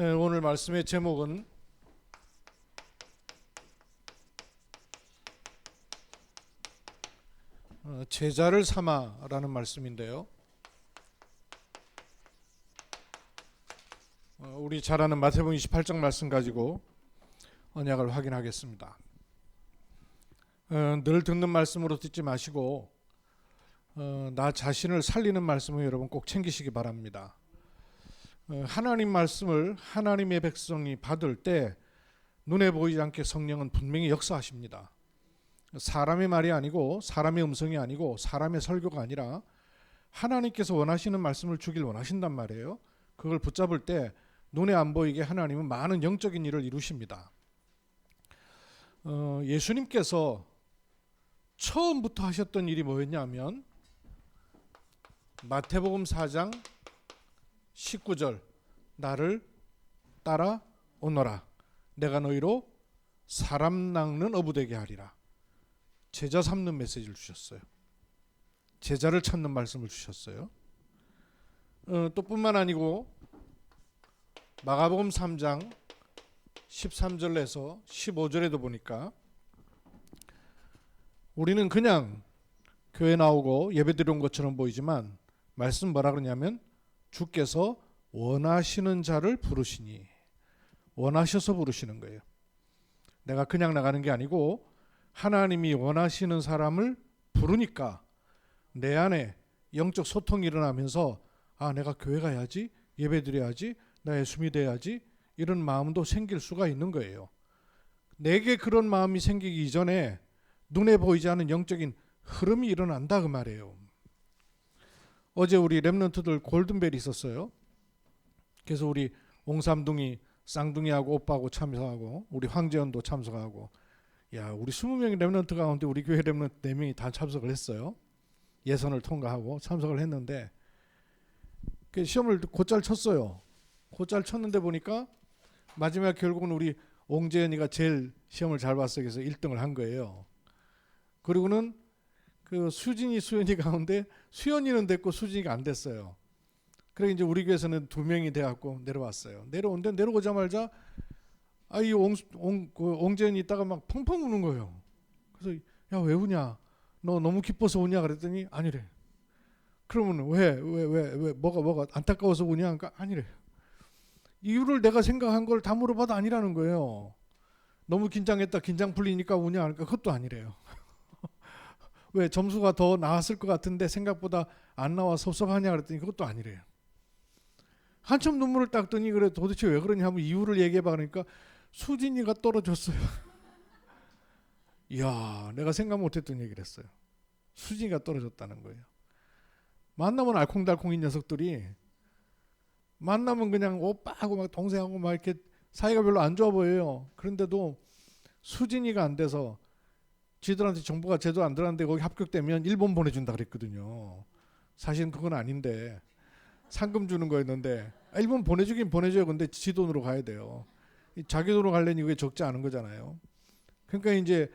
오늘 말씀의 제목은 제자를 삼아라는 말씀인데요. 우리 잘 아는 마태복음 28장 말씀 가지고 언약을 확인하겠습니다. 늘 듣는 말씀으로 듣지 마시고 나 자신을 살리는 말씀을 여러분 꼭 챙기시기 바랍니다. 하나님 말씀을 하나님의 백성이 받을 때 눈에 보이지 않게 성령은 분명히 역사하십니다. 사람의 말이 아니고 사람의 음성이 아니고 사람의 설교가 아니라 하나님께서 원하시는 말씀을 주길 원하신단 말이에요. 그걸 붙잡을 때 눈에 안 보이게 하나님은 많은 영적인 일을 이루십니다. 예수님께서 처음부터 하셨던 일이 뭐였냐면 마태복음 4장 19절 나를 따라오너라 내가 너희로 사람 낚는 어부되게 하리라. 제자 삼는 메시지를 주셨어요. 제자를 찾는 말씀을 주셨어요. 또 뿐만 아니고 마가복음 3장 13절에서 15절에도 보니까 우리는 그냥 교회 나오고 예배 드려온 것처럼 보이지만 말씀 뭐라 그러냐면 주께서 원하시는 자를 부르시니 원하셔서 부르시는 거예요. 내가 그냥 나가는 게 아니고 하나님이 원하시는 사람을 부르니까 내 안에 영적 소통이 일어나면서 내가 교회 가야지, 예배 드려야지, 나 예수 믿어야지 이런 마음도 생길 수가 있는 거예요. 내게 그런 마음이 생기기 이전에 눈에 보이지 않는 영적인 흐름이 일어난다 그 말이에요. 어제 우리 랩런트들 골든벨이 있었어요. 그래서 우리 옹삼둥이, 쌍둥이하고 오빠하고 참석하고 우리 황재현도 참석하고 우리 20명의 랩런트 가운데 우리 교회 랩런트 4명이 다 참석을 했어요. 예선을 통과하고 참석을 했는데 시험을 곧잘 쳤어요. 곧잘 쳤는데 보니까 마지막 결국은 우리 옹재현이가 제일 시험을 잘 봤어요. 그래서 1등을 한 거예요. 그리고는 그 수진이, 수연이 가운데 수연이는 됐고 수진이가 안 됐어요. 그래 이제 우리 교회에서는 2명이 돼갖고 내려왔어요. 내려오자마자 이 옹재현이 있다가 막 펑펑 우는 거예요. 그래서 야 왜 우냐? 너 너무 기뻐서 우냐? 그랬더니 아니래. 그러면 왜 뭐가 안타까워서 우냐? 그러니까 아니래. 이유를 내가 생각한 걸 다 물어봐도 아니라는 거예요. 너무 긴장했다 긴장 풀리니까 우냐? 그러니까 그것도 아니래요. 왜 점수가 더 나왔을 것 같은데 생각보다 안 나와 섭섭하냐 그랬더니 그것도 아니래요. 한참 눈물을 닦더니 그래 도대체 왜 그러냐 하면 이유를 얘기해봐 그러니까 수진이가 떨어졌어요. 이야 내가 생각 못했던 얘기를 했어요. 수진이가 떨어졌다는 거예요. 만나면 알콩달콩인 녀석들이 만나면 그냥 오빠하고 막 동생하고 막 이렇게 사이가 별로 안 좋아 보여요. 그런데도 수진이가 안 돼서 지들한테 정보가 제대로 안 들어갔는데 거기 합격되면 일본 보내준다 그랬거든요. 사실은 그건 아닌데 상금 주는 거였는데 일본 보내주긴 보내줘요. 근데 지 돈으로 가야 돼요. 자기 돈으로 가려니 그게 적지 않은 거잖아요. 그러니까 이제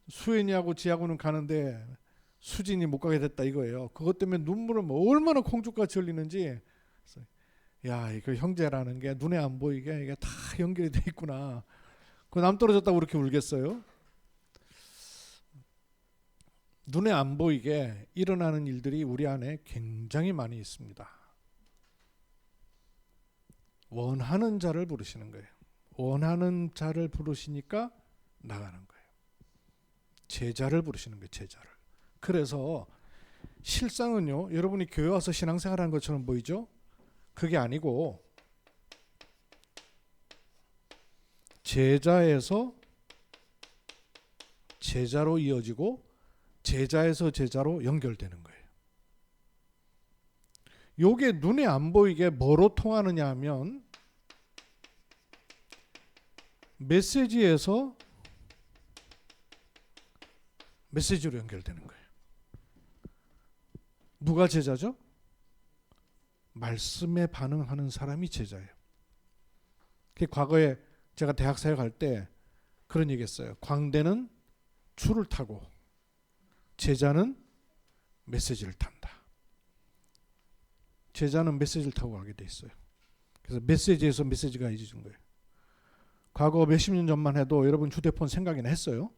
수연이하고 지하고는 가는데 수진이 못 가게 됐다 이거예요. 그것 때문에 눈물을 얼마나 콩죽같이 흘리는지. 그 형제라는 게 눈에 안 보이게 이게 다 연결이 돼 있구나. 그 남 떨어졌다고 그렇게 울겠어요? 눈에 안 보이게 일어나는 일들이 우리 안에 굉장히 많이 있습니다. 원하는 자를 부르시는 거예요. 원하는 자를 부르시니까 나가는 거예요. 제자를 부르시는 거예요. 제자를. 그래서 실상은요. 여러분이 교회 와서 신앙생활하는 것처럼 보이죠? 그게 아니고 제자에서 제자로 이어지고 제자에서 제자로 연결되는 거예요. 요게 눈에 안 보이게 뭐로 통하느냐 하면 메시지에서 메시지로 연결되는 거예요. 누가 제자죠? 말씀에 반응하는 사람이 제자예요. 과거에 제가 대학 사역할 때 그런 얘기 했어요. 광대는 줄을 타고 제자는 메시지를 탄다. 제자는 메시지를 타고 가게 돼 있어요. 그래서 메시지에서 메시지가 잊어진 거예요. 과거 몇십 년 전만 해도 여러분 휴대폰 생각이나 했어요?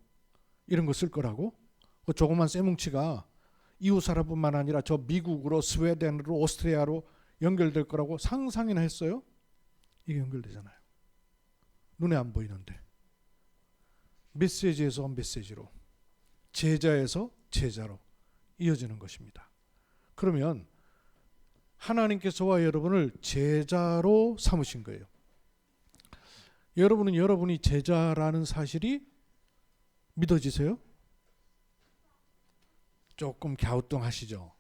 이런 거 쓸 거라고? 그 조그만 쇠뭉치가 이웃 사람뿐만 아니라 저 미국으로 스웨덴으로 오스트리아로 연결될 거라고 상상이나 했어요? 이게 연결되잖아요. 눈에 안 보이는데. 메시지에서 메시지로, 제자에서 제자로 이어지는 것입니다. 그러면 하나님께서와 여러분을 제자로 삼으신 거예요. 여러분은 여러분이 제자라는 사실이 믿어지세요? 조금 갸우뚱하시죠?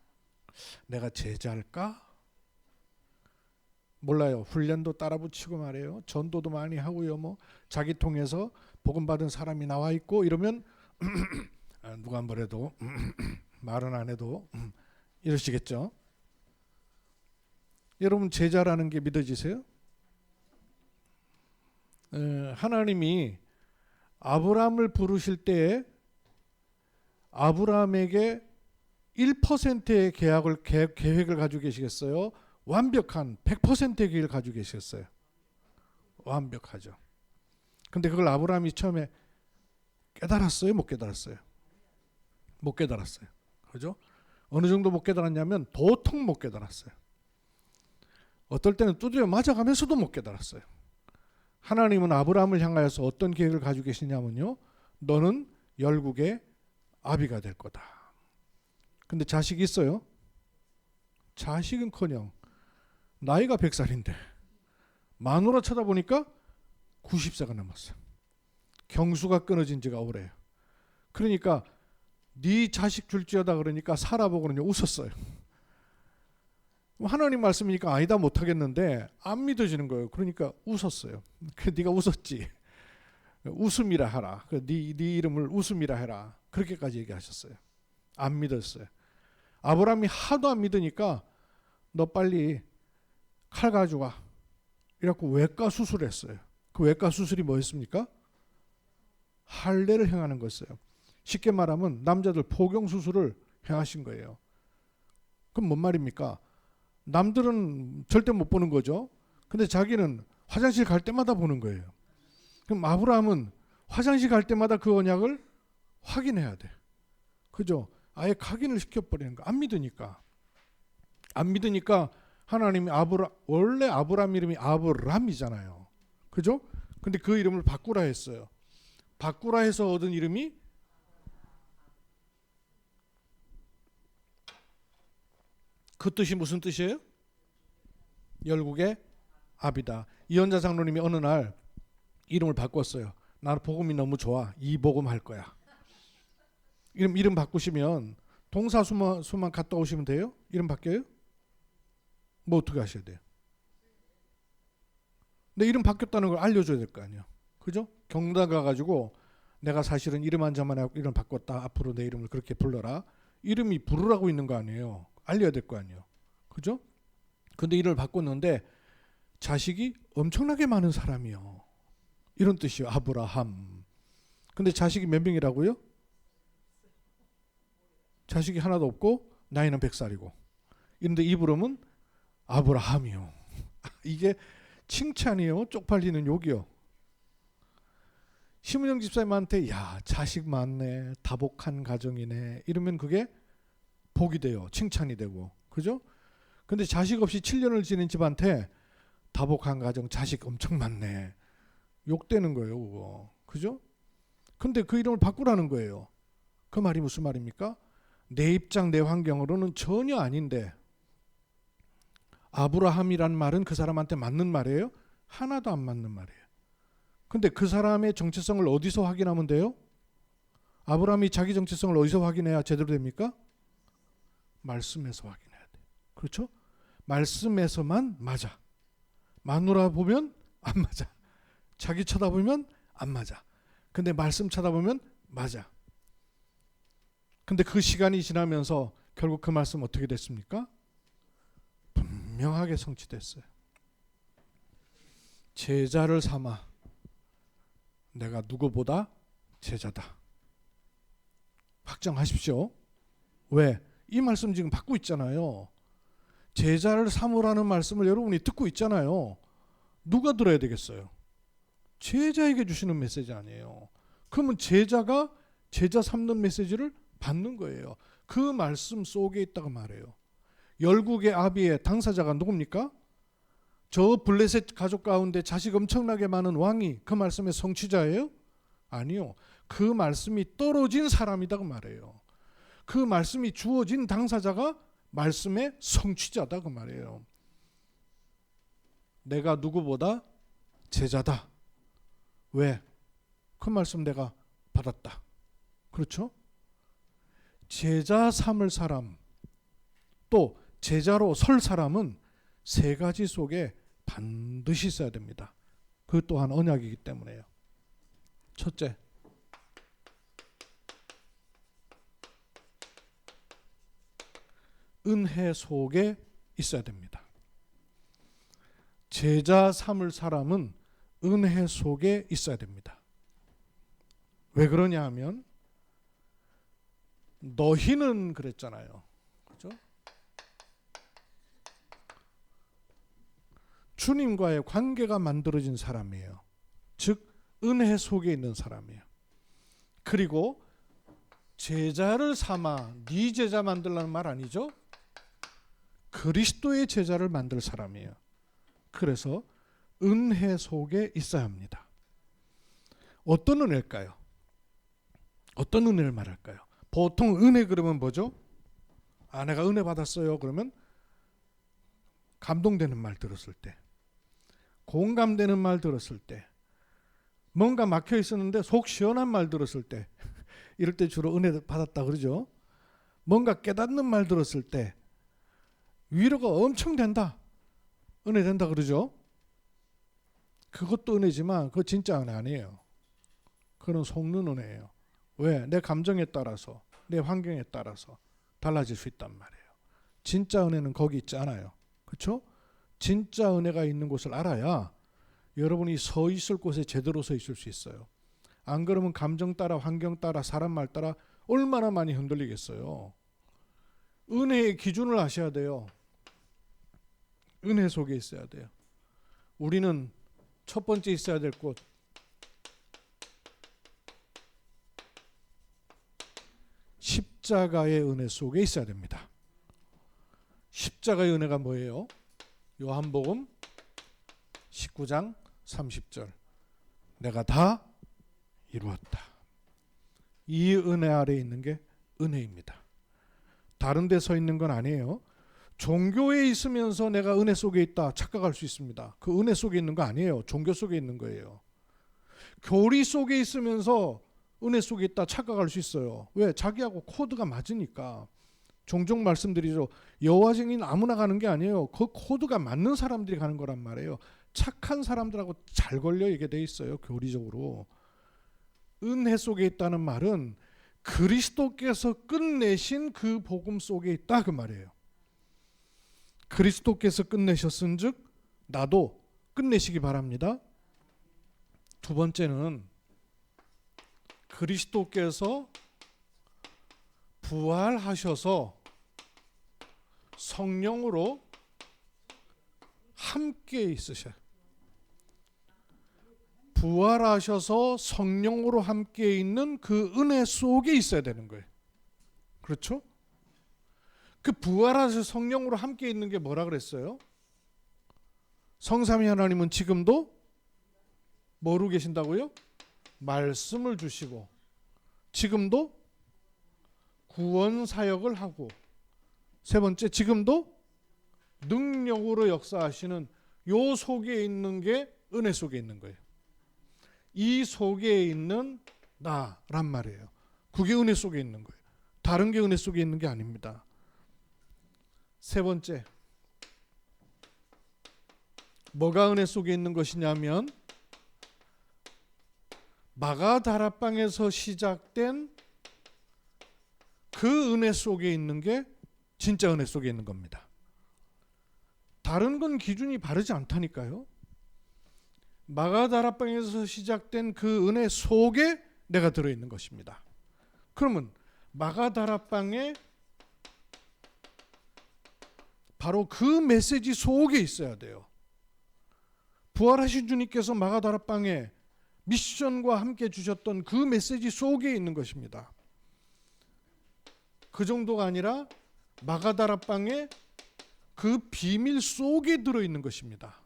내가 제자일까? 몰라요. 훈련도 따라 붙이고 말이에요. 전도도 많이 하고요. 뭐 자기 통해서 복음 받은 사람이 나와 있고 이러면 누가 뭐래도 말은 안 해도 이러시겠죠. 여러분 제자라는 게 믿어지세요? 하나님이 아브라함을 부르실 때에 아브라함에게 1%의 계획을 가지고 계시겠어요? 완벽한 100%의 계획을 가지고 계셨어요. 완벽하죠. 근데 그걸 아브라함이 처음에 깨달았어요? 못 깨달았어요? 못 깨달았어요. 그죠? 어느 정도 못 깨달았냐면 도통 못 깨달았어요. 어떨 때는 두드려 맞아가면서도 못 깨달았어요. 하나님은 아브라함을 향하여서 어떤 계획을 가지고 계시냐면요. 너는 열국의 아비가 될 거다. 근데 자식이 있어요? 자식은커녕 나이가 100살인데 마누라 쳐다보니까 90세가 넘었어요. 경수가 끊어진 지가 오래요. 그러니까 네 자식 줄지어다 그러니까 사라보고는 웃었어요. 하나님 말씀이니까 아니다 못하겠는데 안 믿어지는 거예요. 그러니까 웃었어요. 네가 웃었지. 웃음이라 하라. 네 이름을 웃음이라 해라. 그렇게까지 얘기하셨어요. 안 믿었어요. 아브라함이 하도 안 믿으니까 너 빨리 칼 가져와. 이래갖고 외과 수술했어요. 그 외과 수술이 뭐였습니까? 할례를 행하는 거였어요. 쉽게 말하면 남자들 포경 수술을 행하신 거예요. 그럼 뭔 말입니까? 남들은 절대 못 보는 거죠. 근데 자기는 화장실 갈 때마다 보는 거예요. 그럼 아브라함은 화장실 갈 때마다 그 언약을 확인해야 돼. 그죠? 아예 각인을 시켜버리는 거. 안 믿으니까. 안 믿으니까 하나님이 원래 아브라함 이름이 아브람이잖아요. 그죠? 근데 그 이름을 바꾸라 했어요. 바꾸라 해서 얻은 이름이 그 뜻이 무슨 뜻이에요? 열국의 아비다. 이현자 장로님이 어느 날 이름을 바꿨어요. 나는 복음이 너무 좋아. 이 복음 할 거야. 이름 바꾸시면 동사 수만 갔다 오시면 돼요? 이름 바뀌어요? 뭐 어떻게 하셔야 돼요? 내 이름 바뀌었다는 걸 알려줘야 될 거 아니에요. 그죠? 경당 가가지고 내가 사실은 이름 한 자만 하고 이름 바꿨다. 앞으로 내 이름을 그렇게 불러라. 이름이 부르라고 있는 거 아니에요. 알려야 될 거 아니에요. 그죠? 근데 이름을 바꿨는데 자식이 엄청나게 많은 사람이요. 이런 뜻이요. 아브라함. 근데 자식이 몇 명이라고요? 자식이 하나도 없고 나이는 100살이고. 이런데 이브람은 아브라함이요. 이게 칭찬이요? 쪽팔리는 욕이요? 심은영 집사님한테 야 자식 많네. 다복한 가정이네. 이러면 그게 복이 돼요. 칭찬이 되고. 그죠? 근데 자식 없이 7년을 지낸 집한테 다복한 가정 자식 엄청 많네. 욕되는 거예요. 그거. 그죠? 근데 그 이름을 바꾸라는 거예요. 그 말이 무슨 말입니까? 내 입장 내 환경으로는 전혀 아닌데 아브라함이란 말은 그 사람한테 맞는 말이에요? 하나도 안 맞는 말이에요. 근데 그 사람의 정체성을 어디서 확인하면 돼요? 아브라함이 자기 정체성을 어디서 확인해야 제대로 됩니까? 말씀에서 확인해야 돼. 그렇죠? 말씀에서만 맞아. 마누라 보면 안 맞아. 자기 쳐다보면 안 맞아. 근데 말씀 쳐다보면 맞아. 근데 그 시간이 지나면서 결국 그 말씀 어떻게 됐습니까? 분명하게 성취됐어요. 제자를 삼아 내가 누구보다 제자다. 확정하십시오. 왜? 이 말씀 지금 받고 있잖아요. 제자를 삼으라는 말씀을 여러분이 듣고 있잖아요. 누가 들어야 되겠어요? 제자에게 주시는 메시지 아니에요. 그러면 제자가 제자 삼는 메시지를 받는 거예요. 그 말씀 속에 있다고 말해요. 열국의 아비의 당사자가 누굽니까? 저 블레셋 가족 가운데 자식 엄청나게 많은 왕이 그 말씀의 성취자예요? 아니요. 그 말씀이 떨어진 사람이다 그 말이에요. 그 말씀이 주어진 당사자가 말씀의 성취자다 그 말이에요. 내가 누구보다 제자다. 왜? 그 말씀 내가 받았다. 그렇죠? 제자 삼을 사람, 또 제자로 설 사람은 세 가지 속에 반드시 있어야 됩니다. 그 또한 언약이기 때문에요. 첫째, 은혜 속에 있어야 됩니다. 제자 삼을 사람은 은혜 속에 있어야 됩니다. 왜 그러냐 하면 너희는 그랬잖아요. 그렇죠? 주님과의 관계가 만들어진 사람이에요. 즉 은혜 속에 있는 사람이에요. 그리고 제자를 삼아 네 제자 만들라는 말 아니죠? 그리스도의 제자를 만들 사람이에요. 그래서 은혜 속에 있어야 합니다. 어떤 은혜일까요? 어떤 은혜를 말할까요? 보통 은혜 그러면 뭐죠? 아, 내가 은혜 받았어요. 그러면 감동되는 말 들었을 때, 공감되는 말 들었을 때, 뭔가 막혀 있었는데 속 시원한 말 들었을 때, 이럴 때 주로 은혜 받았다 그러죠. 뭔가 깨닫는 말 들었을 때 위로가 엄청 된다, 은혜 된다 그러죠. 그것도 은혜지만 그거 진짜 은혜 아니에요. 그건 속는 은혜예요. 왜? 내 감정에 따라서, 내 환경에 따라서 달라질 수 있단 말이에요. 진짜 은혜는 거기 있지 않아요. 그렇죠? 진짜 은혜가 있는 곳을 알아야 여러분이 서 있을 곳에 제대로 서 있을 수 있어요. 안 그러면 감정 따라, 환경 따라, 사람 말 따라 얼마나 많이 흔들리겠어요. 은혜의 기준을 아셔야 돼요. 은혜 속에 있어야 돼요. 우리는 첫 번째 있어야 될 곳, 십자가의 은혜 속에 있어야 됩니다. 십자가의 은혜가 뭐예요? 요한복음 19장 30절. 내가 다 이루었다. 이 은혜 아래에 있는 게 은혜입니다. 다른 데 서 있는 건 아니에요. 종교에 있으면서 내가 은혜 속에 있다 착각할 수 있습니다. 그 은혜 속에 있는 거 아니에요. 종교 속에 있는 거예요. 교리 속에 있으면서 은혜 속에 있다 착각할 수 있어요. 왜? 자기하고 코드가 맞으니까. 종종 말씀드리죠. 여호와 증인 아무나 가는 게 아니에요. 그 코드가 맞는 사람들이 가는 거란 말이에요. 착한 사람들하고 잘 걸려 있게 돼 있어요. 교리적으로. 은혜 속에 있다는 말은 그리스도께서 끝내신 그 복음 속에 있다 그 말이에요. 그리스도께서 끝내셨은즉 나도 끝내시기 바랍니다. 두 번째는 그리스도께서 부활하셔서 성령으로 함께 있으셔요. 부활하셔서 성령으로 함께 있는 그 은혜 속에 있어야 되는 거예요. 그렇죠? 그 부활하셔서 성령으로 함께 있는 게 뭐라 그랬어요? 성삼위 하나님은 지금도 뭐로 계신다고요? 말씀을 주시고 지금도 구원 사역을 하고, 세 번째 지금도 능력으로 역사하시는 요 속에 있는 게 은혜 속에 있는 거예요. 이 속에 있는 나란 말이에요. 그게 은혜 속에 있는 거예요. 다른 게 은혜 속에 있는 게 아닙니다. 세 번째, 뭐가 은혜 속에 있는 것이냐면 마가다락방에서 시작된 그 은혜 속에 있는 게 진짜 은혜 속에 있는 겁니다. 다른 건 기준이 바르지 않다니까요. 마가다락방에서 시작된 그 은혜 속에 내가 들어있는 것입니다. 그러면 마가다락방에 바로 그 메시지 속에 있어야 돼요. 부활하신 주님께서 마가다락방에 미션과 함께 주셨던 그 메시지 속에 있는 것입니다. 그 정도가 아니라 마가다락방에 그 비밀 속에 들어있는 것입니다.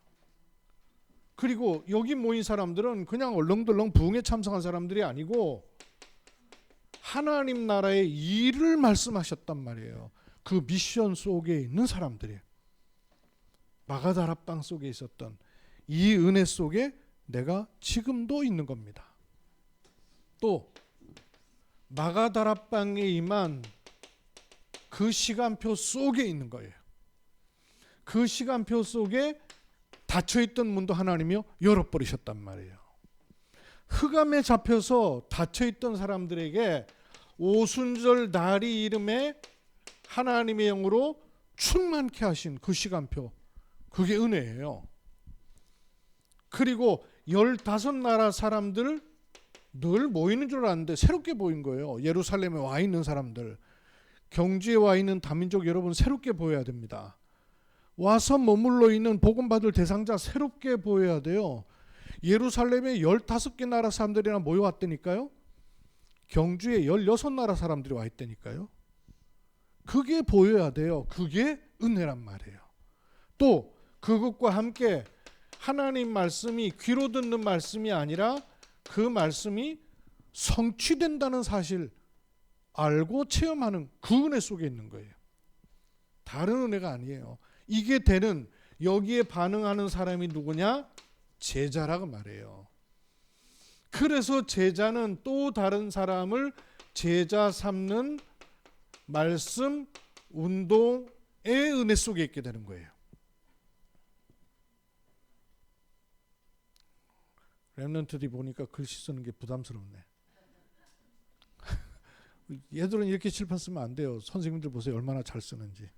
그리고 여기 모인 사람들은 그냥 얼렁덜렁 부흥에 참석한 사람들이 아니고 하나님 나라의 일을 말씀하셨단 말이에요. 그 미션 속에 있는 사람들이에요. 마가다락방 속에 있었던 이 은혜 속에 내가 지금도 있는 겁니다. 또 마가다락방에 임한 그 시간표 속에 있는 거예요. 그 시간표 속에 닫혀있던 문도 하나님이 열어버리셨단 말이에요. 흑암에 잡혀서 닫혀있던 사람들에게 오순절 날이 이름에 하나님의 영으로 충만케 하신 그 시간표, 그게 은혜예요. 그리고 15나라 사람들 늘 모이는 줄 알았는데 새롭게 보인 거예요. 예루살렘에 와 있는 사람들, 경주에 와 있는 다민족 여러분 새롭게 보여야 됩니다. 와서 머물러 있는 복음받을 대상자 새롭게 보여야 돼요. 예루살렘에 15개 나라 사람들이나 모여왔다니까요. 경주에 16나라 사람들이 와 있다니까요. 그게 보여야 돼요. 그게 은혜란 말이에요. 또 그것과 함께 하나님 말씀이 귀로 듣는 말씀이 아니라 그 말씀이 성취된다는 사실 알고 체험하는 그 은혜 속에 있는 거예요. 다른 은혜가 아니에요. 이게 되는, 여기에 반응하는 사람이 누구냐? 제자라고 말해요. 그래서 제자는 또 다른 사람을 제자 삼는 말씀 운동의 은혜 속에 있게 되는 거예요. 렘넌트들이 보니까 글씨 쓰는 게 부담스럽네. 얘들은 이렇게 칠판 쓰면 안 돼요. 선생님들 보세요. 얼마나 잘 쓰는지.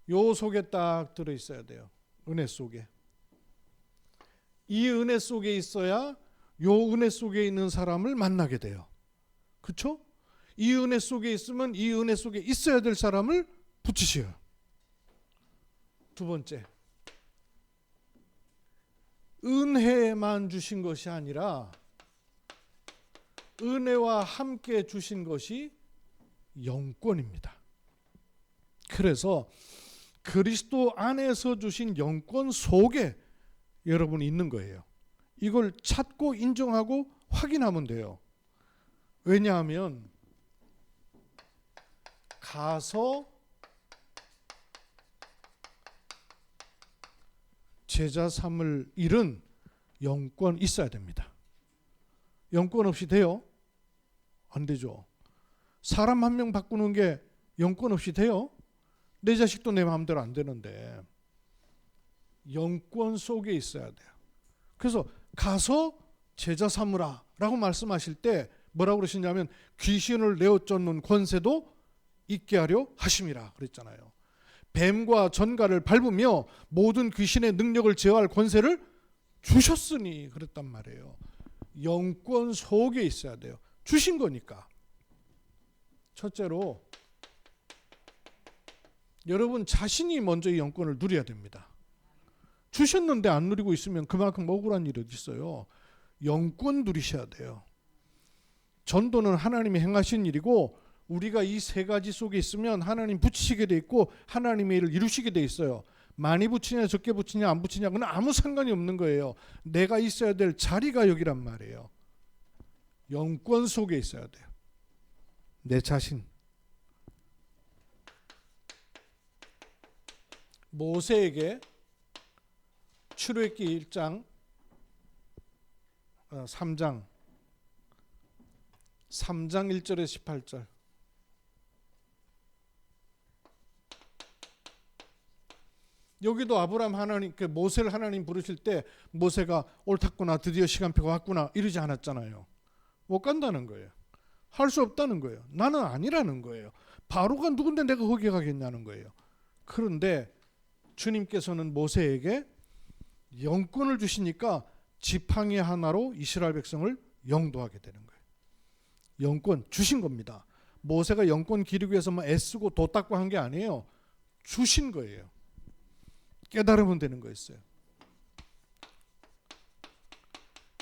요 속에 딱 들어있어야 돼요. 은혜 속에. 이 은혜 속에 있어야 요 은혜 속에 있는 사람을 만나게 돼요. 그렇죠? 이 은혜 속에 있으면 이 은혜 속에 있어야 될 사람을 붙이셔요. 두 번째, 은혜만 주신 것이 아니라 은혜와 함께 주신 것이 영권입니다. 그래서 그리스도 안에서 주신 영권 속에 여러분이 있는 거예요. 이걸 찾고 인정하고 확인하면 돼요. 왜냐하면 가서 제자 삼을 일은 영권 있어야 됩니다. 영권 없이 돼요? 안 되죠. 사람 한 명 바꾸는 게 영권 없이 돼요? 내 자식도 내 마음대로 안 되는데 영권 속에 있어야 돼요. 그래서 가서 제자 삼으라 라고 말씀하실 때 뭐라고 그러시냐면 귀신을 내어 쫓는 권세도 있게 하려 하심이라 그랬잖아요. 뱀과 전갈을 밟으며 모든 귀신의 능력을 제어할 권세를 주셨으니 그랬단 말이에요. 영권 속에 있어야 돼요. 주신 거니까. 첫째로 여러분 자신이 먼저 이 영권을 누려야 됩니다. 주셨는데 안 누리고 있으면 그만큼 억울한 일이 어디 있어요. 영권 누리셔야 돼요. 전도는 하나님이 행하신 일이고 우리가 이 세 가지 속에 있으면 하나님 붙이시게 돼 있고 하나님의 일을 이루시게 돼 있어요. 많이 붙이냐 적게 붙이냐 안 붙이냐 그건 아무 상관이 없는 거예요. 내가 있어야 될 자리가 여기란 말이에요. 영권 속에 있어야 돼요. 내 자신. 모세에게 출애굽기 1장 3장 1절에서 18절 여기도 아브라함 하나님, 모세를 하나님 부르실 때 모세가 옳았구나 드디어 시간표가 왔구나 이러지 않았잖아요. 못 간다는 거예요. 할 수 없다는 거예요. 나는 아니라는 거예요. 바로가 누군데 내가 거기 가겠냐는 거예요. 그런데 주님께서는 모세에게 영권을 주시니까 지팡이 하나로 이스라엘 백성을 영도하게 되는 거예요. 영권 주신 겁니다. 모세가 영권 기르기 위해서 애쓰고 도 닦고 한 게 아니에요. 주신 거예요. 깨달으면 되는 거였어요.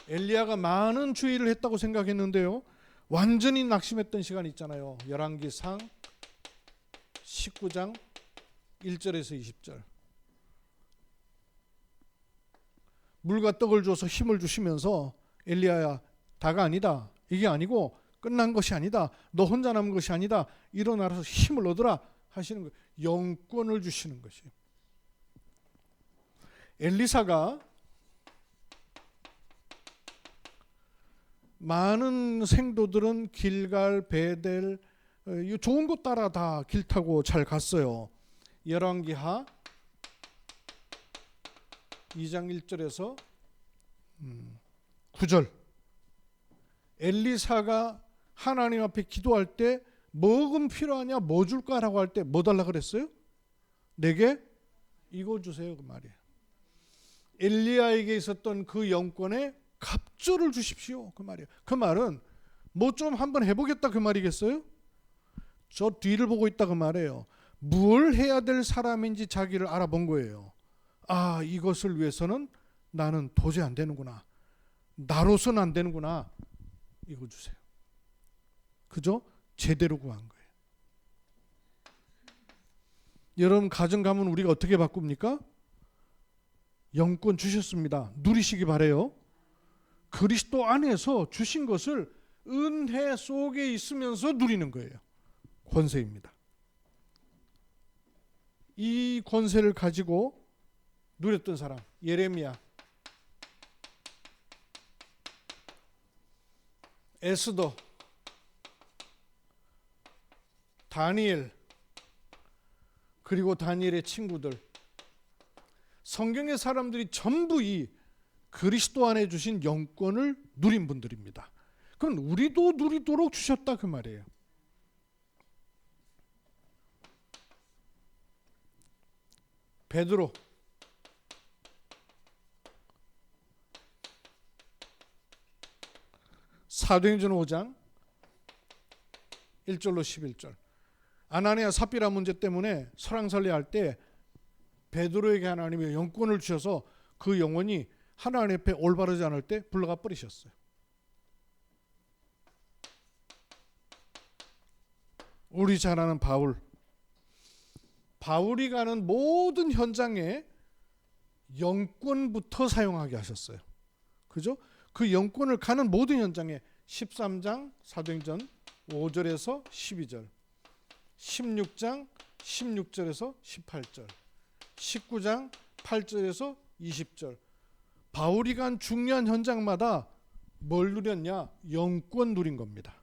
엘리야가 많은 주의를 했다고 생각했는데요, 완전히 낙심했던 시간이 있잖아요. 열왕기상 19장 1절에서 20절. 물과 떡을 줘서 힘을 주시면서 엘리야야, 다가 아니다, 이게 아니고 끝난 것이 아니다, 너 혼자 남은 것이 아니다, 일어나서 힘을 얻으라 하시는 거예요. 영권을 주시는 것이에요. 엘리사가 많은 생도들은 길갈, 베델, 좋은 곳 따라 다 길 타고 잘 갔어요. 열왕기하 2장 1절에서 9절. 엘리사가 하나님 앞에 기도할 때 뭐금 필요하냐, 뭐 줄까라고 할 때 뭐 달라 그랬어요? 내게 이거 주세요, 그 말이에요. 엘리야에게 있었던 그 영권에 갑절을 주십시오, 그 말이에요. 그 말은 뭐 좀 한번 해보겠다 그 말이겠어요? 저 뒤를 보고 있다 그 말이에요. 뭘 해야 될 사람인지 자기를 알아본 거예요. 아, 이것을 위해서는 나는 도저히 안 되는구나, 나로서는 안 되는구나, 이거 주세요. 그죠? 제대로 구한 거예요. 여러분, 가정 가면 우리가 어떻게 바꿉니까? 영권 주셨습니다, 누리시기 바래요. 그리스도 안에서 주신 것을 은혜 속에 있으면서 누리는 거예요. 권세입니다. 이 권세를 가지고 누렸던 사람, 예레미야, 에스더, 다니엘, 그리고 다니엘의 친구들, 성경의 사람들이 전부 이 그리스도 안에 주신 영권을 누린 분들입니다. 그럼 우리도 누리도록 주셨다 그 말이에요. 베드로, 사도행전 5장 1절로 11절. 아나니아 삽비라 문제 때문에 설왕설래할 때 베드로에게 하나님이 영권을 주셔서 그 영혼이 하나님 앞에 올바르지 않을 때 불러가 버리셨어요. 우리 잘 아는 바울이 가는 모든 현장에 영권부터 사용하게 하셨어요. 그죠? 그 영권을 가는 모든 현장에 13장 사도행전 5절에서 12절, 16장 16절에서 18절, 19장 8절에서 20절. 바울이 간 중요한 현장마다 뭘 누렸냐? 영권 누린 겁니다.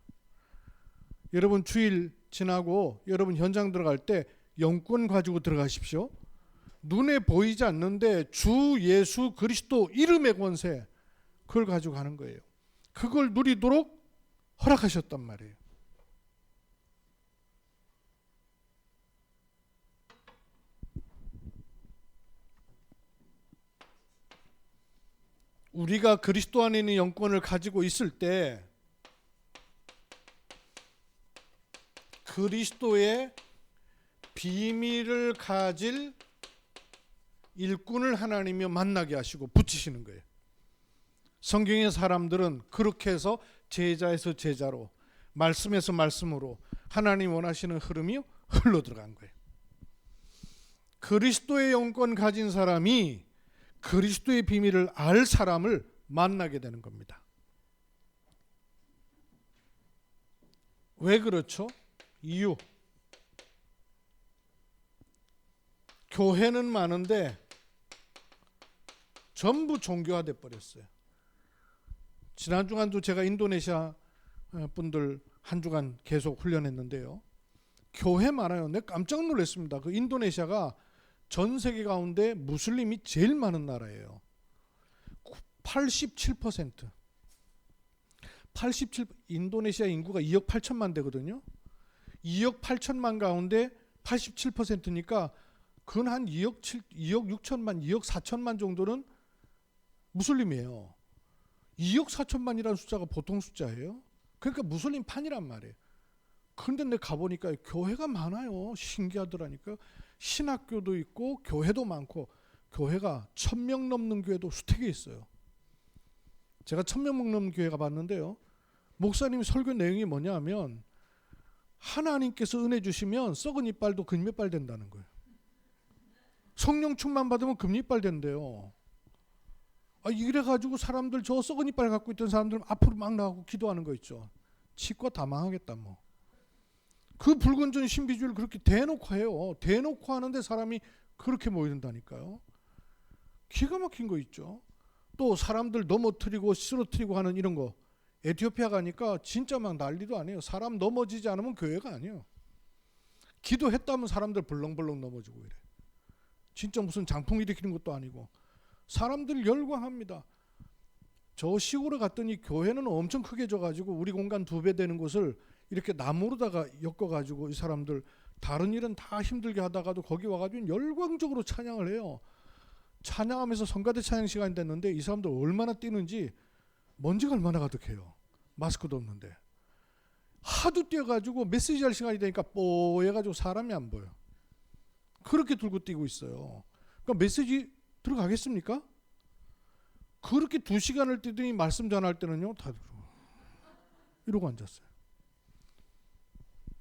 여러분, 주일 지나고 여러분 현장 들어갈 때 영권 가지고 들어가십시오. 눈에 보이지 않는데 주 예수 그리스도 이름의 권세, 그걸 가지고 가는 거예요. 그걸 누리도록 허락하셨단 말이에요. 우리가 그리스도 안에 있는 영권을 가지고 있을 때 그리스도의 비밀을 가질 일꾼을 하나님이 만나게 하시고 붙이시는 거예요. 성경의 사람들은 그렇게 해서 제자에서 제자로, 말씀에서 말씀으로 하나님 원하시는 흐름이 흘러 들어간 거예요. 그리스도의 영권 가진 사람이 그리스도의 비밀을 알 사람을 만나게 되는 겁니다. 왜 그렇죠? 이유. 교회는 많은데 전부 종교화돼 버렸어요. 지난 주간도 제가 인도네시아 분들 한 주간 계속 훈련했는데요, 교회 많아요. 내가 깜짝 놀랐습니다. 그 인도네시아가 전 세계 가운데 무슬림이 제일 많은 나라예요. 87%. 인도네시아 인구가 2억 8천만 되거든요. 2억 8천만 가운데 87%니까 그건 한 2억 6천만, 2억 4천만 정도는 무슬림이에요. 2억 4천만이라는 숫자가 보통 숫자예요. 그러니까 무슬림판이란 말이에요. 그런데 내가 가보니까 교회가 많아요. 신기하더라니까요. 신학교도 있고 교회도 많고, 교회가 1000명 넘는 교회도 수택에 있어요. 제가 1000명 먹는 교회 가봤는데요. 목사님 설교 내용이 뭐냐 하면 하나님께서 은혜 주시면 썩은 이빨도 금이빨 된다는 거예요. 성령 충만 받으면 금이빨 된대요. 이래가지고 사람들 저 썩은 이빨 갖고 있던 사람들 앞으로 막 나가고 기도하는 거 있죠. 치과 다 망하겠다 뭐. 그 불건전 신비주의를 그렇게 대놓고 해요. 대놓고 하는데 사람이 그렇게 모이는다니까요. 기가 막힌 거 있죠. 또 사람들 넘어뜨리고 쓰러뜨리고 하는 이런 거. 에티오피아 가니까 진짜 막 난리도 아니에요. 사람 넘어지지 않으면 교회가 아니에요. 기도했다면 사람들 벌렁벌렁 넘어지고 이래. 진짜 무슨 장풍 일으키는 것도 아니고. 사람들 열광합니다. 저 시골에 갔더니 교회는 엄청 크게 져가지고 우리 공간 2배 되는 곳을 이렇게 나무로다가 엮어가지고 이 사람들 다른 일은 다 힘들게 하다가도 거기 와가지고 열광적으로 찬양을 해요. 찬양하면서 성가대 찬양 시간이 됐는데 이 사람들 얼마나 뛰는지 먼지가 얼마나 가득해요. 마스크도 없는데. 하도 뛰어가지고 메시지 할 시간이 되니까 뽀해가지고 사람이 안 보여. 그렇게 들고 뛰고 있어요. 그러니까 메시지 들어가겠습니까? 그렇게 2시간을 뛰더니 말씀 전할 때는요 다 이러고 앉았어요.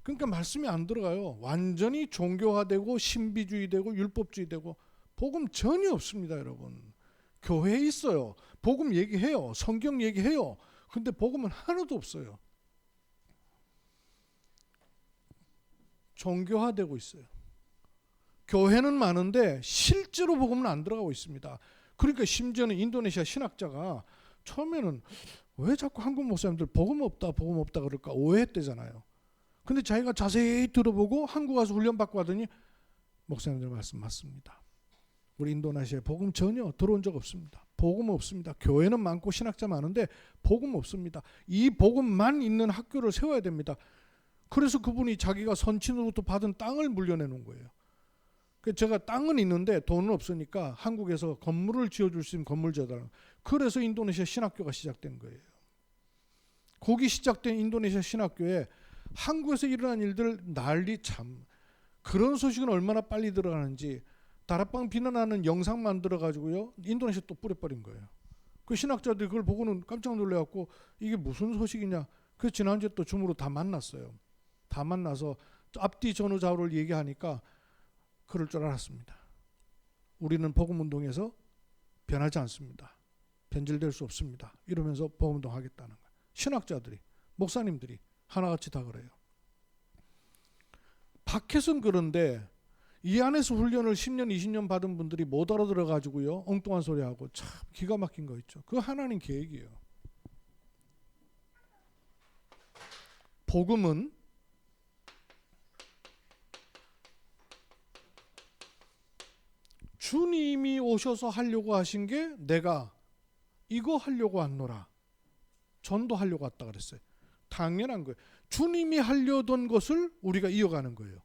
그러니까 말씀이 안 들어가요. 완전히 종교화되고 신비주의되고 율법주의되고 복음 전혀 없습니다. 여러분. 교회에 있어요. 복음 얘기해요. 성경 얘기해요. 근데 복음은 하나도 없어요. 종교화되고 있어요. 교회는 많은데 실제로 복음은 안 들어가고 있습니다. 그러니까 심지어는 인도네시아 신학자가 처음에는 왜 자꾸 한국 목사님들 복음 없다 그럴까 오해했대잖아요. 근데 자기가 자세히 들어보고 한국 와서 훈련받고 하더니 목사님들 말씀 맞습니다. 우리 인도네시아에 복음 전혀 들어온 적 없습니다. 복음 없습니다. 교회는 많고 신학자 많은데 복음 없습니다. 이 복음만 있는 학교를 세워야 됩니다. 그래서 그분이 자기가 선친으로부터 받은 땅을 물려내는 거예요. 제가 땅은 있는데 돈은 없으니까 한국에서 건물을 지어줄 수 있는 건물 지어달라고. 그래서 인도네시아 신학교가 시작된 거예요. 거기 시작된 인도네시아 신학교에 한국에서 일어난 일들 난리 참. 그런 소식은 얼마나 빨리 들어가는지 다락방 비난하는 영상 만들어가지고요 인도네시아 또 뿌려버린 거예요. 그 신학자들이 그걸 보고는 깜짝 놀래갖고 이게 무슨 소식이냐. 그래서 지난주에 또 줌으로 다 만났어요. 다 만나서 앞뒤 전후 좌우를 얘기하니까 그럴 줄 알았습니다. 우리는 복음운동에서 변하지 않습니다. 변질될 수 없습니다. 이러면서 복음운동 하겠다는 거예요. 신학자들이, 목사님들이 하나같이 다 그래요. 밖에서는 그런데 이 안에서 훈련을 10년, 20년 받은 분들이 못 알아들어가지고요 엉뚱한 소리하고 참 기가 막힌 거 있죠. 그거 하나님 계획이에요. 복음은 주님이 오셔서 하려고 하신 게 내가 이거 하려고 왔노라. 전도하려고 왔다 그랬어요. 당연한 거예요. 주님이 하려던 것을 우리가 이어가는 거예요.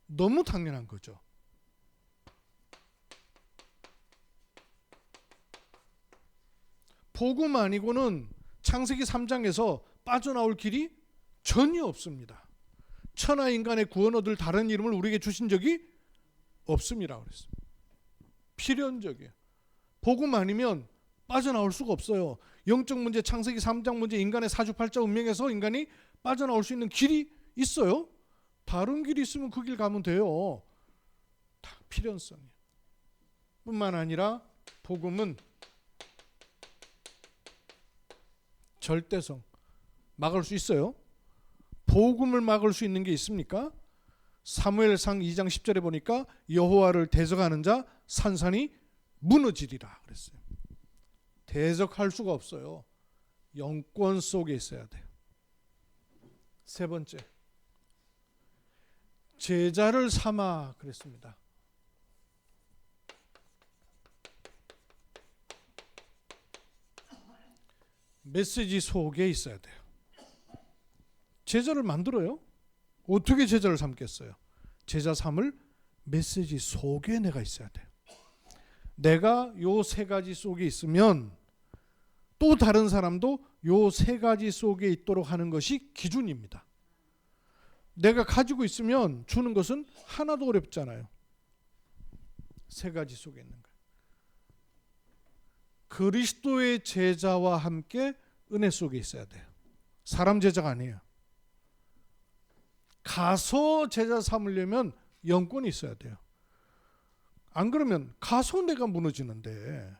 너무 당연한 거죠. 복음 아니고는 창세기 3장에서 빠져나올 길이 전혀 없습니다. 천하 인간의 구원 얻을 다른 이름을 우리에게 주신 적이 없음이라고 그랬어요. 필연적이에요. 복음 아니면 빠져나올 수가 없어요. 영적 문제, 창세기 3장 문제, 인간의 사주팔자 운명에서 인간이 빠져나올 수 있는 길이 있어요. 다른 길이 있으면 그 길 가면 돼요. 다 필연성이에요. 뿐만 아니라 복음은 절대성. 막을 수 있어요. 복음을 막을 수 있는 게 있습니까? 사무엘상 2장 10절에 보니까 여호와를 대적하는 자 산산이 무너지리라 그랬어요. 대적할 수가 없어요. 영권 속에 있어야 돼요. 세 번째, 제자를 삼아 그랬습니다. 메시지 속에 있어야 돼요. 제자를 만들어요. 어떻게 제자를 삼겠어요? 제자 삼을 메시지 속에 내가 있어야 돼요. 내가 요 세 가지 속에 있으면 또 다른 사람도 요 세 가지 속에 있도록 하는 것이 기준입니다. 내가 가지고 있으면 주는 것은 하나도 어렵잖아요. 세 가지 속에 있는 거예요. 그리스도의 제자와 함께 은혜 속에 있어야 돼요. 사람 제자가 아니에요. 가서 제자 삼으려면 영권이 있어야 돼요. 안 그러면 가서 내가 무너지는데,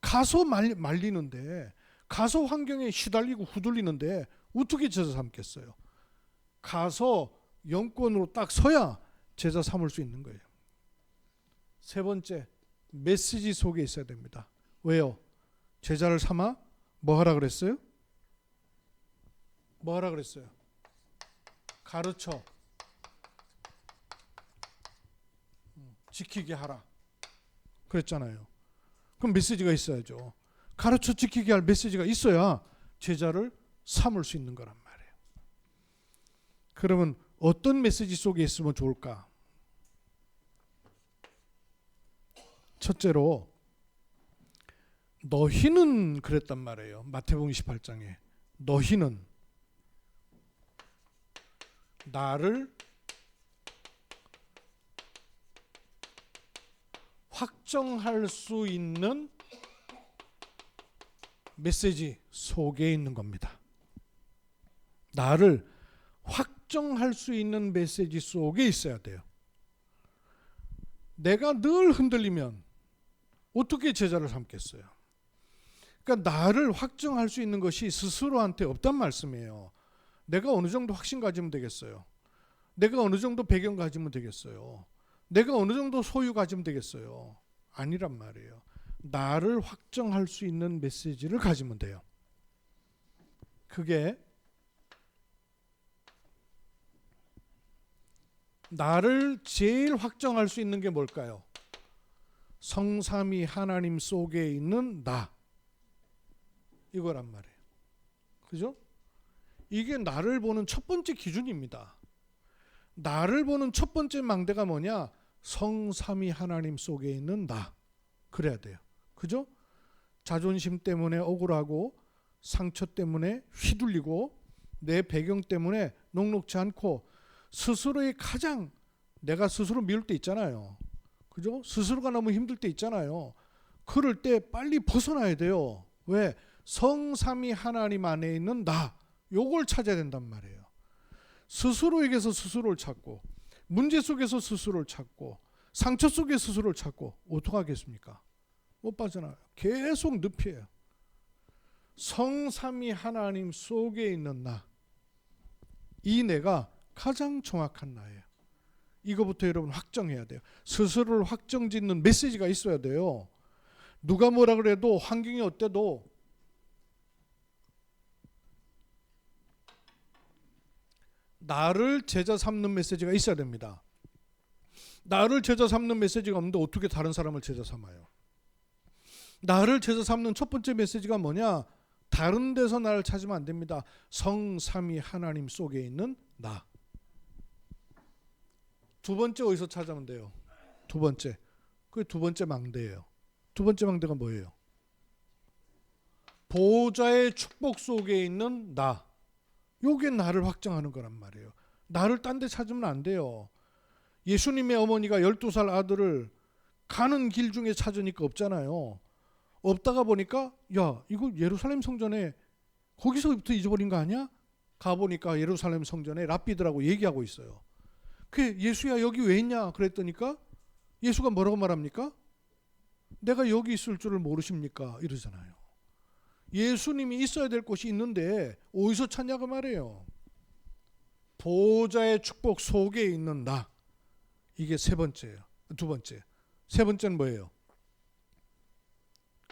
가서 말리는데, 가서 환경에 시달리고 후들리는데 어떻게 제자 삼겠어요? 가서 영권으로 딱 서야 제자 삼을 수 있는 거예요. 세 번째, 메시지 속에 있어야 됩니다. 왜요? 제자를 삼아 뭐 하라 그랬어요? 뭐 하라 그랬어요? 가르쳐 지키게 하라 그랬잖아요. 그럼 메시지가 있어야죠. 가르쳐 지키게 할 메시지가 있어야 제자를 삼을 수 있는 거란 말이에요. 그러면 어떤 메시지 속에 있으면 좋을까? 첫째로 너희는 그랬단 말이에요. 마태복음 28장에 너희는 나를 확정할 수 있는 메시지 속에 있는 겁니다. 나를 확정할 수 있는 메시지 속에 있어야 돼요. 내가 늘 흔들리면 어떻게 제자를 삼겠어요? 그러니까 나를 확정할 수 있는 것이 스스로한테 없단 말씀이에요. 내가 어느 정도 확신 가지면 되겠어요? 내가 어느 정도 배경 가지면 되겠어요? 내가 어느 정도 소유 가지면 되겠어요? 아니란 말이에요. 나를 확정할 수 있는 메시지를 가지면 돼요. 그게 나를 제일 확정할 수 있는 게 뭘까요? 성삼위 하나님 속에 있는 나, 이거란 말이에요. 그죠? 이게 나를 보는 첫 번째 기준입니다. 나를 보는 첫 번째 망대가 뭐냐? 성삼위 하나님 속에 있는 나. 그래야 돼요. 그죠? 자존심 때문에 억울하고 상처 때문에 휘둘리고 내 배경 때문에 녹록지 않고 스스로의 가장 내가 스스로 미울 때 있잖아요. 그죠? 스스로가 너무 힘들 때 있잖아요. 그럴 때 빨리 벗어나야 돼요. 왜? 성삼위 하나님 안에 있는 나, 요걸 찾아야 된단 말이에요. 스스로에게서 스스로를 찾고 문제 속에서 스스로를 찾고 상처 속에 스스로를 찾고 어떻게 하겠습니까? 못 빠져나와요. 계속 늪이에요. 성삼위 하나님 속에 있는 나, 이 내가 가장 정확한 나예요. 이거부터 여러분 확정해야 돼요. 스스로를 확정짓는 메시지가 있어야 돼요. 누가 뭐라 그래도 환경이 어때도 나를 제자 삼는 메시지가 있어야 됩니다. 나를 제자 삼는 메시지가 없는데 어떻게 다른 사람을 제자 삼아요? 나를 제자 삼는 첫 번째 메시지가 뭐냐? 다른 데서 나를 찾으면 안 됩니다. 성삼위 하나님 속에 있는 나. 두 번째 어디서 찾으면 돼요? 두 번째. 그게 두 번째 망대예요. 두 번째 망대가 뭐예요? 보호자의 축복 속에 있는 나. 요게 나를 확정하는 거란 말이에요. 나를 딴 데 찾으면 안 돼요. 예수님의 어머니가 12살 아들을 가는 길 중에 찾으니까 없잖아요. 없다가 보니까 야, 이거 예루살렘 성전에 거기서부터 잊어버린 거 아니야? 가보니까 예루살렘 성전에 랍비들하고 얘기하고 있어요. 그 예수야 여기 왜 있냐 그랬더니까 예수가 뭐라고 말합니까? 내가 여기 있을 줄을 모르십니까? 이러잖아요. 예수님이 있어야 될 곳이 있는데 어디서 찾냐고 말해요. 보호자의 축복 속에 있는 나. 이게 세 번째예요. 두 번째. 세 번째는 뭐예요?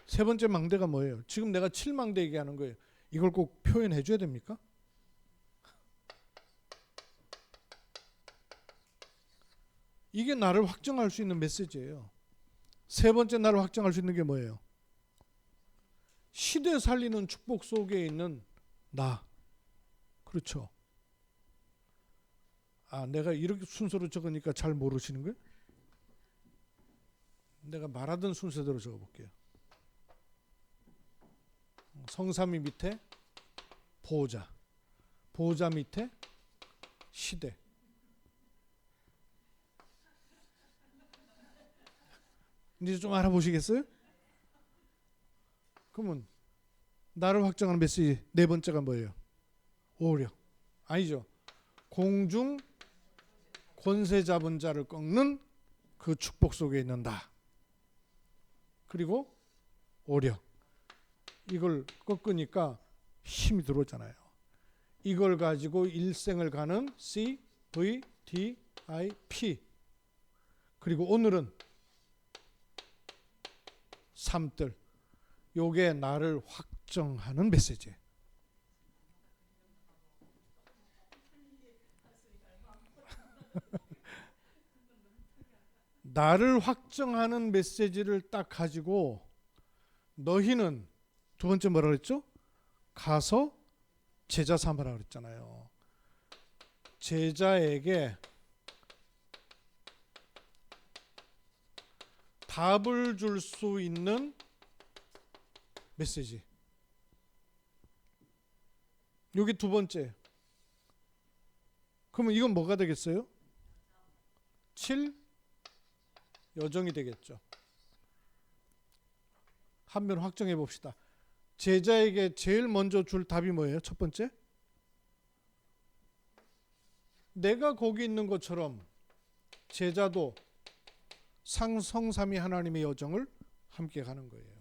세 번째 망대가 뭐예요? 지금 내가 7망대 얘기하는 거예요. 이걸 꼭 표현해 줘야 됩니까? 이게 나를 확정할 수 있는 메시지예요. 세 번째 나를 확정할 수 있는 게 뭐예요? 시대 살리는 축복 속에 있는 나. 그렇죠. 아, 내가 이렇게 순서로 적으니까 잘 모르시는 거예요? 내가 말하던 순서대로 적어볼게요. 성삼위 밑에 보호자, 보호자 밑에 시대. 이제 좀 알아보시겠어요? 그러면 나를 확정하는 메시지 네 번째가 뭐예요? 오려. 아니죠. 공중 권세 잡은 자를 꺾는 그 축복 속에 있는다. 그리고 오려. 이걸 꺾으니까 힘이 들어오잖아요. 이걸 가지고 일생을 가는 C, V, D, I, P. 그리고 오늘은 삶들. 요게 나를 확정하는 메시지. 나를 확정하는 메시지를 딱 가지고 너희는 두 번째 뭐라 그랬죠? 가서 제자 삼으라 그랬잖아요. 제자에게 답을 줄 수 있는 메시지. 여기 두 번째. 그러면 이건 뭐가 되겠어요? 7 여정이 되겠죠. 한 번 확정해 봅시다. 제자에게 제일 먼저 줄 답이 뭐예요? 첫 번째? 내가 거기 있는 것처럼 제자도 성삼위 하나님의 여정을 함께 가는 거예요.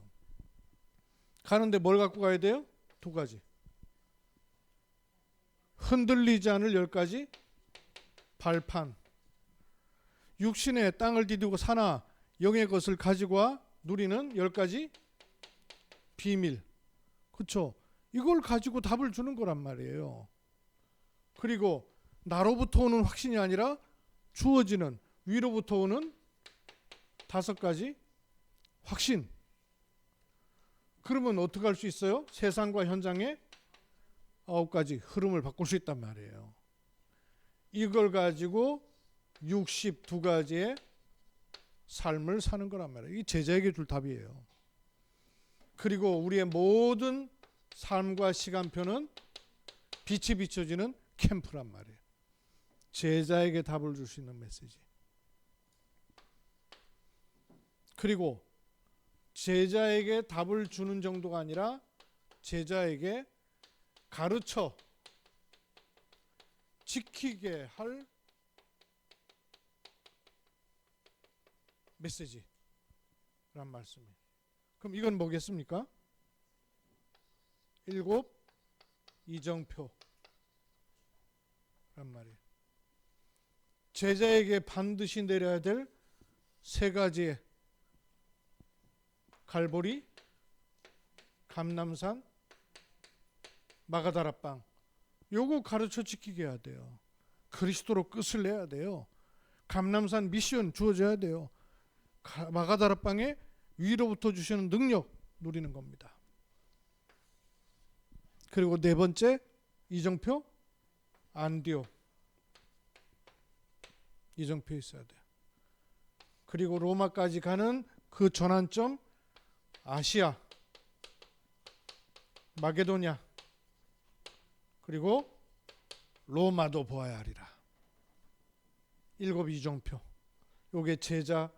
가는데 뭘 갖고 가야 돼요? 두 가지. 흔들리지 않을 10가지 발판. 육신의 땅을 디디고 사나 영의 것을 가지고 와 누리는 10가지 비밀. 그렇죠? 이걸 가지고 답을 주는 거란 말이에요. 그리고 나로부터 오는 확신이 아니라 주어지는 위로부터 오는 5가지 확신. 그러면 어떻게 할 수 있어요? 세상과 현장의 9가지 흐름을 바꿀 수 있단 말이에요. 이걸 가지고 62가지의 삶을 사는 거란 말이에요. 이 제자에게 줄 답이에요. 그리고 우리의 모든 삶과 시간표는 빛이 비춰지는 캠프란 말이에요. 제자에게 답을 줄 수 있는 메시지. 그리고 제자에게 답을 주는 정도가 아니라 제자에게 가르쳐 지키게 할 메시지란 말씀이에요. 그럼 이건 뭐겠습니까? 7 이정표란 말이에요. 제자에게 반드시 내려야 될 3가지의 갈보리, 감람산, 마가다라빵. 요거 가르쳐 지키게 해야 돼요. 그리스도로 끝을 내야 돼요. 감람산 미션 주어져야 돼요. 마가다라빵에 위로부터 주시는 능력 누리는 겁니다. 그리고 네 번째 이정표 안디옥. 이정표 있어야 돼요. 그리고 로마까지 가는 그 전환점 아시아, 마게도냐, 그리고 로마도 보아야 하리라. 7 이정표. 요게 제자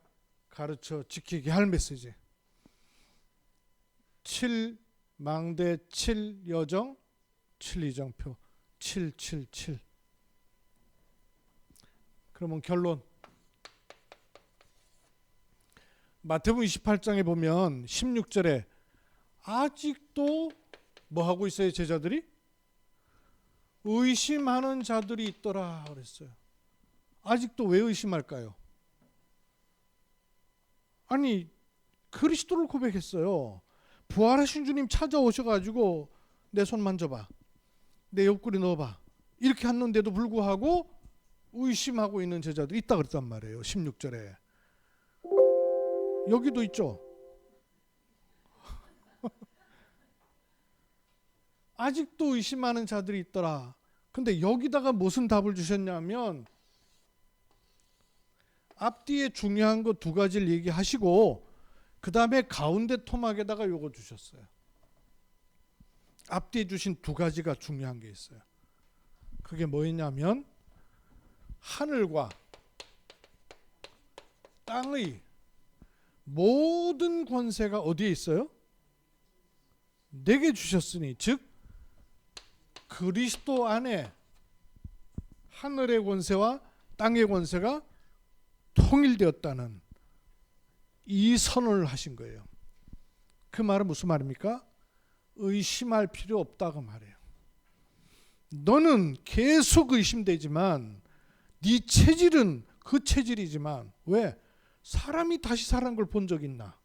가르쳐 지키게 할 메시지. 7 망대 7 여정 7 이정표 777. 그러면 결론. 마태복음 28장에 보면 16절에 아직도 뭐 하고 있어요? 제자들이 의심하는 자들이 있더라 그랬어요. 아직도 왜 의심할까요? 아니 그리스도를 고백했어요. 부활하신 주님 찾아오셔가지고 내 손 만져봐, 내 옆구리 넣어봐, 이렇게 했는데도 불구하고 의심하고 있는 제자들이 있다 그랬단 말이에요. 16절에. 여기도 있죠. 아직도 의심하는 자들이 있더라. 근데 여기다가 무슨 답을 주셨냐면 앞뒤에 중요한 거 2가지를 얘기하시고 그 다음에 가운데 토막에다가 요거 주셨어요. 앞뒤에 주신 2가지가 중요한 게 있어요. 그게 뭐였냐면 하늘과 땅의 모든 권세가 어디에 있어요? 내게 주셨으니, 즉 그리스도 안에 하늘의 권세와 땅의 권세가 통일되었다는 이 선언을 하신 거예요. 그 말은 무슨 말입니까? 의심할 필요 없다고 말해요. 너는 계속 의심되지만 네 체질은 그 체질이지만, 왜? 사람이 다시 살아난 걸 본 적 있나?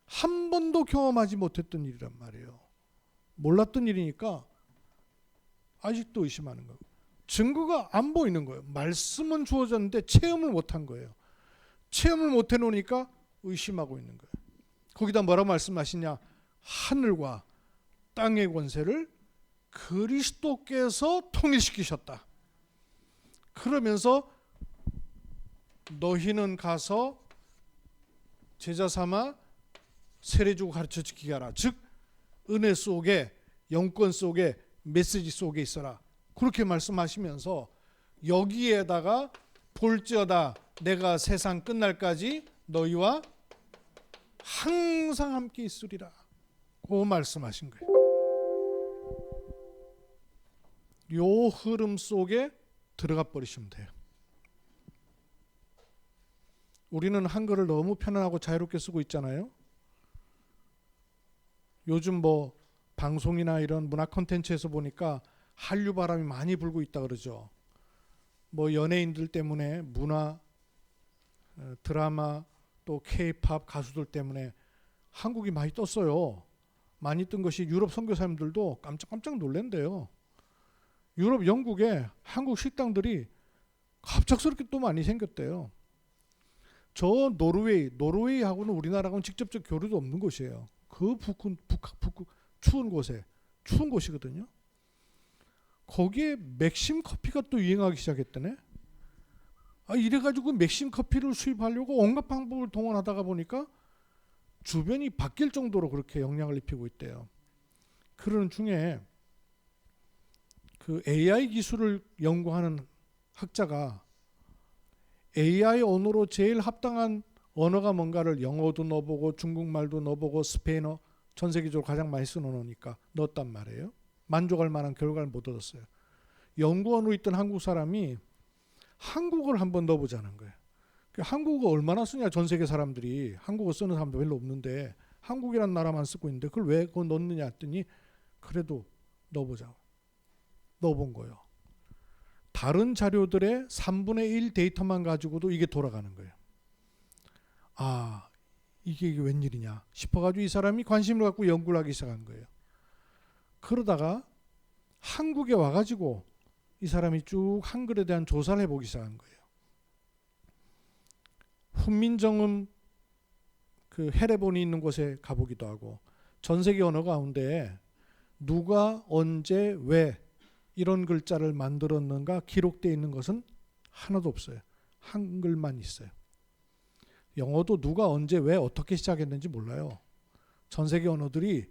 한 번도 경험하지 못했던 일이란 말이에요. 몰랐던 일이니까 아직도 의심하는 거예요. 증거가 안 보이는 거예요. 말씀은 주어졌는데 체험을 못한 거예요. 체험을 못 해놓으니까 의심하고 있는 거예요. 거기다 뭐라고 말씀하시냐? 하늘과 땅의 권세를 그리스도께서 통일시키셨다. 그러면서 너희는 가서 제자 삼아 세례주고 가르쳐 지키게 하라. 즉 은혜 속에, 영권 속에, 메시지 속에 있어라. 그렇게 말씀하시면서 여기에다가 볼지어다 내가 세상 끝날까지 너희와 항상 함께 있으리라. 그 말씀하신 거예요. 요 흐름 속에 들어가 버리시면 돼요. 우리는 한글을 너무 편안하고 자유롭게 쓰고 있잖아요. 요즘 뭐 방송이나 이런 문화 콘텐츠에서 보니까 한류 바람이 많이 불고 있다 그러죠. 뭐 연예인들 때문에, 문화, 드라마, 또 K-팝 가수들 때문에 한국이 많이 떴어요. 많이 뜬 것이 유럽 선교사님들도 깜짝깜짝 놀란대요. 유럽, 영국에 한국 식당들이 갑작스럽게 또 많이 생겼대요. 저 노르웨이하고는 우리나라하고는 직접적 교류도 없는 곳이에요. 그 추운 곳이거든요. 거기에 맥심 커피가 또 유행하기 시작했다네. 이래가지고 맥심 커피를 수입하려고 온갖 방법을 동원하다가 보니까 주변이 바뀔 정도로 그렇게 영향을 입히고 있대요. 그런 중에 그 AI 기술을 연구하는 학자가 AI 언어로 제일 합당한 언어가 뭔가를 영어도 넣어보고 중국말도 넣어보고 스페인어, 전 세계적으로 가장 많이 쓰는 언어니까 넣었단 말이에요. 만족할 만한 결과를 못 얻었어요. 연구원으로 있던 한국 사람이 한국어를 한번 넣어보자는 거예요. 한국어 얼마나 쓰냐, 전 세계 사람들이. 한국어 쓰는 사람도 별로 없는데 한국이란 나라만 쓰고 있는데 그걸 왜 그거 넣느냐 했더니 그래도 넣어보자고. 넣어본 거예요. 다른 자료들의 3분의 1 데이터만 가지고도 이게 돌아가는 거예요. 이게 웬일이냐 싶어가지고 이 사람이 관심을 갖고 연구를 하기 시작한 거예요. 그러다가 한국에 와가지고 이 사람이 쭉 한글에 대한 조사를 해보기 시작한 거예요. 훈민정음 그 해례본이 있는 곳에 가보기도 하고, 전 세계 언어 가운데 누가 언제 왜 이런 글자를 만들었는가 기록되어 있는 것은 하나도 없어요. 한글만 있어요. 영어도 누가 언제 왜 어떻게 시작했는지 몰라요. 전 세계 언어들이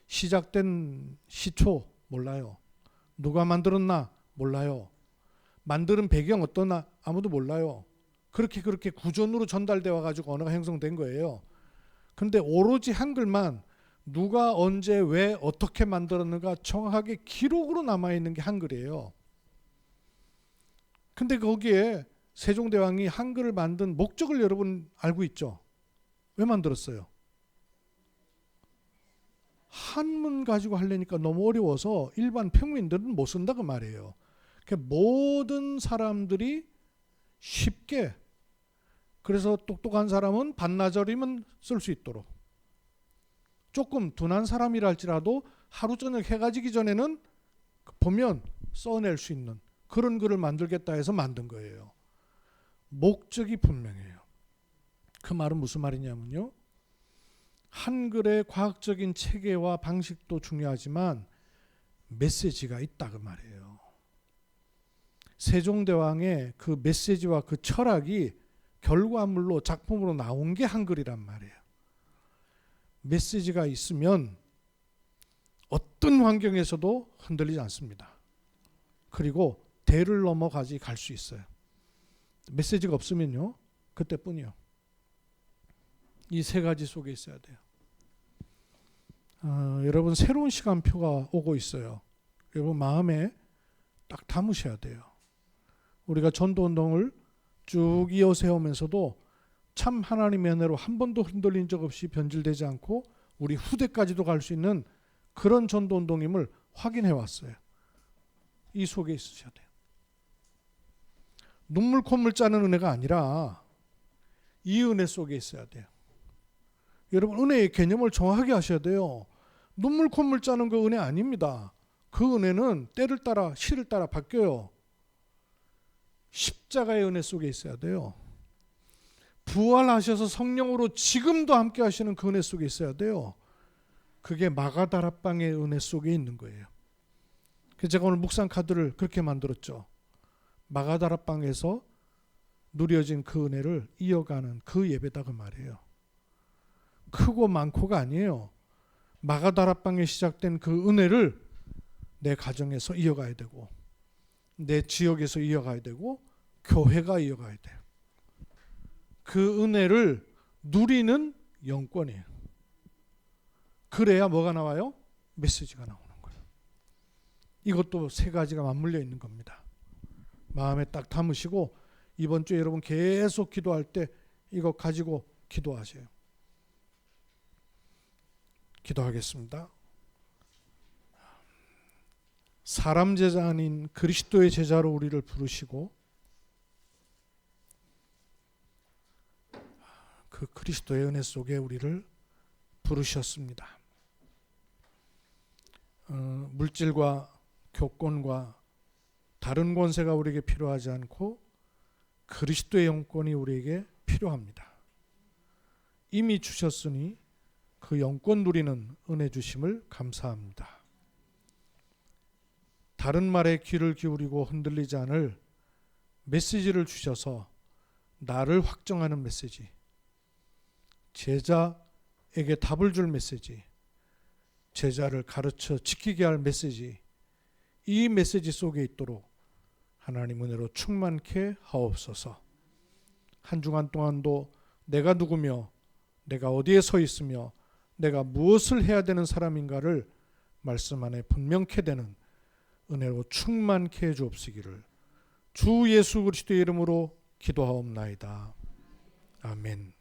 시작된 시초 몰라요. 누가 만들었나 몰라요. 만드는 배경 어떠나 아무도 몰라요. 그렇게 구전으로 전달되어 가지고 언어가 형성된 거예요. 그런데 오로지 한글만 누가 언제 왜 어떻게 만들었는가 정확하게 기록으로 남아있는 게 한글이에요. 근데 거기에 세종대왕이 한글을 만든 목적을 여러분 알고 있죠? 왜 만들었어요? 한문 가지고 하려니까 너무 어려워서 일반 평민들은 못 쓴다 그 말이에요. 그러니까 모든 사람들이 쉽게, 그래서 똑똑한 사람은 반나절이면 쓸 수 있도록, 조금 둔한 사람이라 할지라도 하루 저녁 해가 지기 전에는 보면 써낼 수 있는 그런 글을 만들겠다 해서 만든 거예요. 목적이 분명해요. 그 말은 무슨 말이냐면요, 한글의 과학적인 체계와 방식도 중요하지만 메시지가 있다 그 말이에요. 세종대왕의 그 메시지와 그 철학이 결과물로 작품으로 나온 게 한글이란 말이에요. 메시지가 있으면 어떤 환경에서도 흔들리지 않습니다. 그리고 대를 넘어가지 갈 수 있어요. 메시지가 없으면요, 그때뿐이요. 이 세 가지 속에 있어야 돼요. 여러분 새로운 시간표가 오고 있어요. 여러분 마음에 딱 담으셔야 돼요. 우리가 전도운동을 쭉 이어 세우면서도 참 하나님의 은혜로 한 번도 흔들린 적 없이 변질되지 않고 우리 후대까지도 갈 수 있는 그런 전도운동임을 확인해 왔어요. 이 속에 있으셔야 돼요. 눈물 콧물 짜는 은혜가 아니라 이 은혜 속에 있어야 돼요. 여러분 은혜의 개념을 정확하게 하셔야 돼요. 눈물 콧물 짜는 그 은혜 아닙니다. 그 은혜는 때를 따라 시를 따라 바뀌어요. 십자가의 은혜 속에 있어야 돼요. 부활하셔서 성령으로 지금도 함께 하시는 그 은혜 속에 있어야 돼요. 그게 마가다락방의 은혜 속에 있는 거예요. 그래서 제가 오늘 묵상 카드를 그렇게 만들었죠. 마가다락방에서 누려진 그 은혜를 이어가는 그 예배다 그 말이에요. 크고 많고가 아니에요. 마가다락방에 시작된 그 은혜를 내 가정에서 이어가야 되고 내 지역에서 이어가야 되고 교회가 이어가야 돼요. 그 은혜를 누리는 영권이에요. 그래야 뭐가 나와요? 메시지가 나오는 거예요. 이것도 세 가지가 맞물려 있는 겁니다. 마음에 딱 담으시고 이번 주에 여러분 계속 기도할 때 이거 가지고 기도하세요. 기도하겠습니다. 사람 제자 아닌 그리스도의 제자로 우리를 부르시고 그 그리스도의 은혜 속에 우리를 부르셨습니다. 물질과 교권과 다른 권세가 우리에게 필요하지 않고 그리스도의 영권이 우리에게 필요합니다. 이미 주셨으니 그 영권 누리는 은혜 주심을 감사합니다. 다른 말에 귀를 기울이고 흔들리지 않을 메시지를 주셔서 나를 확정하는 메시지, 제자에게 답을 줄 메시지, 제자를 가르쳐 지키게 할 메시지, 이 메시지 속에 있도록 하나님 은혜로 충만케 하옵소서. 한 주간 동안도 내가 누구며 내가 어디에 서 있으며 내가 무엇을 해야 되는 사람인가를 말씀 안에 분명케 되는 은혜로 충만케 해 주옵시기를 주 예수 그리스도의 이름으로 기도하옵나이다. 아멘.